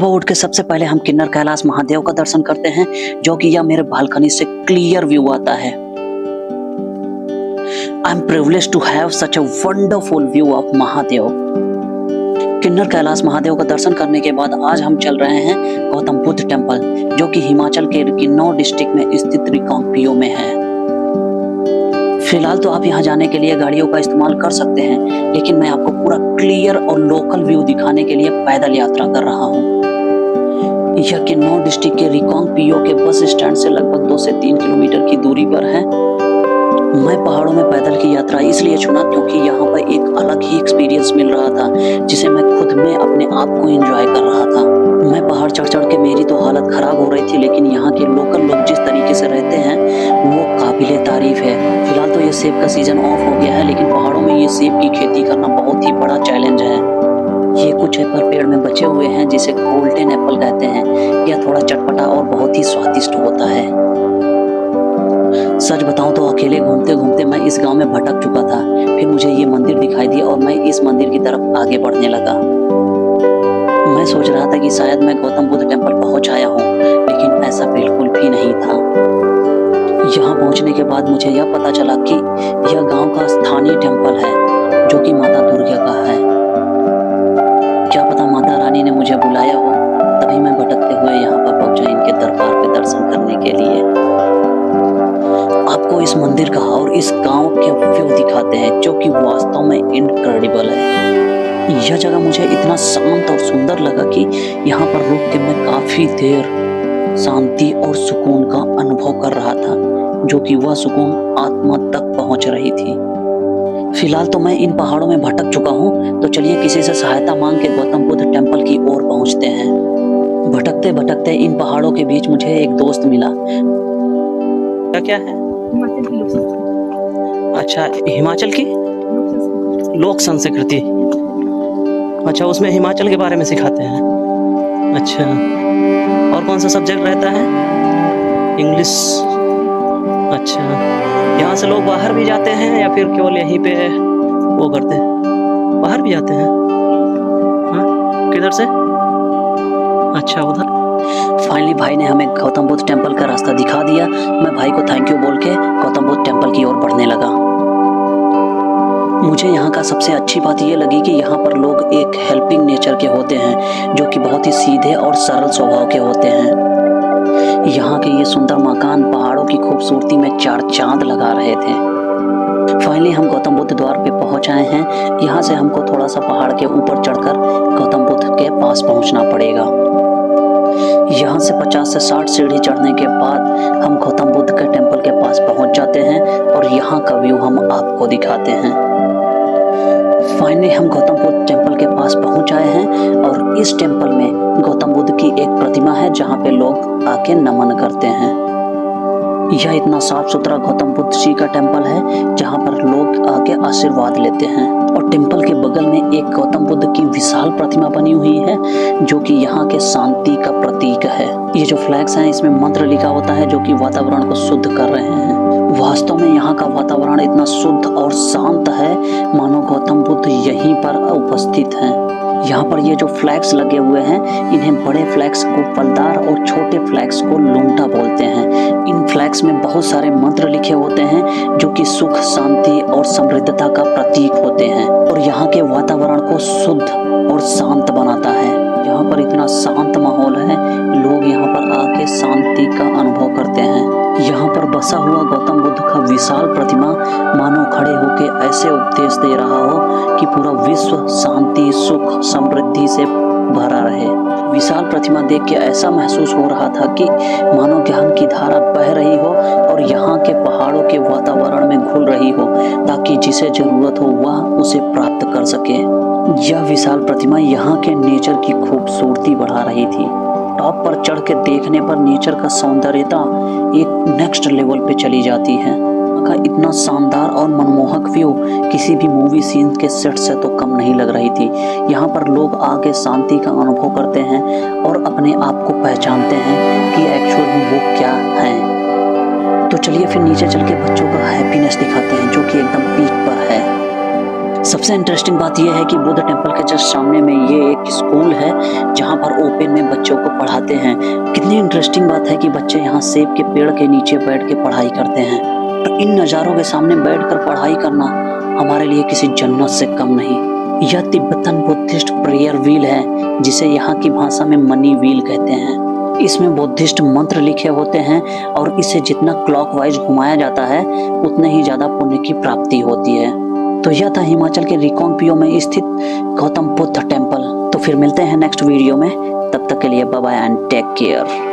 सुबह उठ के सबसे पहले हम किन्नर कैलाश महादेव का दर्शन करते हैं, जो कि यह मेरे बालकनी से क्लियर व्यू आता है। I am privileged to have such a wonderful view of Mahadev. Kinnaur Kailash Mahadev का दर्शन करने के बाद आज हम चल रहे हैं गौतम बुद्ध टेम्पल, जो कि हिमाचल के किन्नौर डिस्ट्रिक्ट में स्थित रिकांगपिओ में है। फिलहाल तो आप यहाँ जाने के लिए गाड़ियों का इस्तेमाल कर सकते हैं, लेकिन मैं आपको पूरा क्लियर और लोकल व्यू दिखाने के लिए पैदल यात्रा कर रहा हूँ। यह किन्नौर डिस्ट्रिक्ट के रिकांगपिओ के बस स्टैंड से लगभग 2 से 3 किलोमीटर की दूरी पर है। मैं पहाड़ों में पैदल की यात्रा इसलिए चुना क्योंकि यहाँ पर एक अलग ही एक्सपीरियंस मिल रहा था, जिसे मैं खुद में अपने आप को एंजॉय कर रहा था। मैं पहाड़ चढ़ चढ़ के मेरी तो हालत खराब हो रही थी, लेकिन यहाँ के लोकल लोग जिस तरीके से रहते हैं वो काबिले तारीफ है। फिलहाल तो ये सेब का सीजन ऑफ हो गया है, लेकिन पहाड़ों में ये सेब की खेती करना बहुत ही बड़ा चैलेंज है। ये कुछ एप्पल पेड़ में बचे हुए हैं, जिसे गोल्डन एप्पल कहते हैं। यह थोड़ा चटपटा और बहुत ही स्वादिष्ट होता है। सच बताऊं तो अकेले घूमते घूमते मैं इस गांव में भटक चुका था। फिर मुझे ये मंदिर दिखाई दिया और मैं इस मंदिर की तरफ आगे बढ़ने लगा। मैं सोच रहा था कि शायद मैं गौतम बुद्ध टेम्पल पहुंच आया हूं, लेकिन ऐसा बिल्कुल भी नहीं था। यहाँ पहुंचने के बाद मुझे यह पता चला कि यह गांव का स्थानीय टेम्पल है, जो कि माता दुर्गा का है। क्या पता माता रानी ने मुझे बुलाया हो, तभी मैं भटकते हुए यहाँ पर पहुंचा इनके दरबार पे दर्शन करने के लिए। आपको इस मंदिर का और इस गांव के व्यू दिखाते हैं, जो कि वास्तव में इनक्रेडिबल है। यह जगह मुझे इतना शांत और सुंदर लगा कि यहाँ पर रुक के मैं काफी देर शांति और सुकून का अनुभव कर रहा था, जो कि वह सुकून आत्मा तक पहुंच रही थी। फिलहाल तो मैं इन पहाड़ों में भटक चुका हूँ, तो चलिए किसी से सहायता मांग के गौतम बुद्ध टेम्पल की ओर पहुंचते हैं। भटकते भटकते इन पहाड़ों के बीच मुझे एक दोस्त मिला। क्या है? अच्छा, हिमाचल की लोक संस्कृति। अच्छा, उसमें हिमाचल के बारे में सिखाते हैं। अच्छा, और कौन सा सब्जेक्ट रहता है? इंग्लिश। अच्छा, यहाँ से लोग बाहर भी जाते हैं या फिर केवल यहीं पे वो करते हैं? बाहर भी जाते हैं। हाँ, किधर से? अच्छा, उधर। फाइनली भाई ने हमें गौतम बुद्ध टेम्पल का रास्ता दिखा दिया। मैं भाई को थैंक यू बोल के गौतम बुद्ध टेम्पल की ओर बढ़ने लगा। मुझे यहाँ का सबसे अच्छी बात ये लगी कि यहाँ पर लोग एक हेल्पिंग नेचर के होते हैं, जो कि बहुत ही सीधे और सरल स्वभाव के होते हैं। यहाँ के ये सुंदर मकान पहाड़ों की खूबसूरती में चार चांद लगा रहे थे। फाइनली हम गौतम बुद्ध द्वार पे पहुंच आए हैं। यहाँ से हमको थोड़ा सा पहाड़ के ऊपर चढ़कर गौतम बुद्ध के पास पहुंचना पड़ेगा। यहाँ से 50 से 60 सीढ़ी चढ़ने के बाद हम गौतम बुद्ध के टेम्पल के पास पहुंच जाते हैं और यहाँ का व्यू हम आपको दिखाते हैं। फाइनली हम गौतम बुद्ध टेम्पल के पास पहुंच आए हैं और इस टेम्पल में गौतम बुद्ध की एक प्रतिमा है, जहाँ पे लोग आके नमन करते हैं। यह इतना साफ सुथरा गौतम बुद्ध जी का टेम्पल है, जहाँ पर लोग आके आशीर्वाद लेते हैं। और टेम्पल के बगल में एक गौतम बुद्ध की विशाल प्रतिमा बनी हुई है, जो कि यहाँ के शांति का प्रतीक है। ये जो फ्लैग्स हैं, इसमें मंत्र लिखा होता है, जो कि वातावरण को शुद्ध कर रहे हैं। वास्तव में यहाँ का वातावरण इतना शुद्ध और शांत है, मानो गौतम बुद्ध यहीं पर उपस्थित हैं। यहाँ पर ये जो फ्लैग्स लगे हुए हैं, इन्हें बड़े फ्लैग्स को फलदार और छोटे फ्लैग्स को लूंटा बोलते हैं। इन फ्लैग्स में बहुत सारे मंत्र लिखे होते हैं, जो कि सुख, शांति और समृद्धता का प्रतीक होते हैं और यहाँ के वातावरण को शुद्ध और शांत बनाता है। यहाँ पर इतना शांत माहौल है, लोग यहाँ पर आके शांति का अनुभव करते हैं। यहाँ पर बसा हुआ गौतम बुद्ध का विशाल प्रतिमा मानो खड़े होके ऐसे उपदेश दे रहा हो कि पूरा विश्व शांति, सुख, समृद्धि से भरा रहे। विशाल प्रतिमा देख के ऐसा महसूस हो रहा था कि मानो ज्ञान की धारा बह रही हो और यहाँ के पहाड़ों के वातावरण में घुल रही हो, ताकि जिसे जरूरत हो वह उसे प्राप्त कर सके। यह विशाल प्रतिमा यहाँ के नेचर की खूबसूरती बढ़ा रही थी। टॉप पर चढ़ के देखने पर नेचर का सौंदर्यता एक नेक्स्ट लेवल पे चली जाती है। का इतना शानदार और मनमोहक व्यू किसी भी मूवी सीन के सेट से तो कम नहीं लग रही थी। यहाँ पर लोग आके शांति का अनुभव करते हैं और अपने आप को पहचानते हैं कि एक्चुअल में वो क्या है। तो चलिए फिर नीचे चल के बच्चों का हैप्पीनेस दिखाते हैं, जो कि एकदम पीक पर है। सबसे इंटरेस्टिंग बात यह है कि बुद्ध टेम्पल के जस्ट सामने में ये एक स्कूल है जहाँ पर ओपन में बच्चों को पढ़ाते हैं। कितनी इंटरेस्टिंग बात है कि बच्चे यहाँ सेब के पेड़ के नीचे बैठ के पढ़ाई करते हैं। और इन नज़ारों के सामने बैठकर पढ़ाई करना हमारे लिए किसी जन्नत से कम नहीं। यह तिब्बतन बुद्धिस्ट प्रेयर व्हील है जिसे यहाँ की भाषा में मनी व्हील कहते हैं। इसमें बुद्धिस्ट मंत्र लिखे होते हैं और इसे जितना क्लॉकवाइज घुमाया जाता है उतने ही ज्यादा पुण्य की प्राप्ति होती है। तो यह था हिमाचल के रिकांगपिओ में स्थित गौतम बुद्ध टेम्पल। तो फिर मिलते हैं नेक्स्ट वीडियो में, तब तक के लिए bye bye and take care.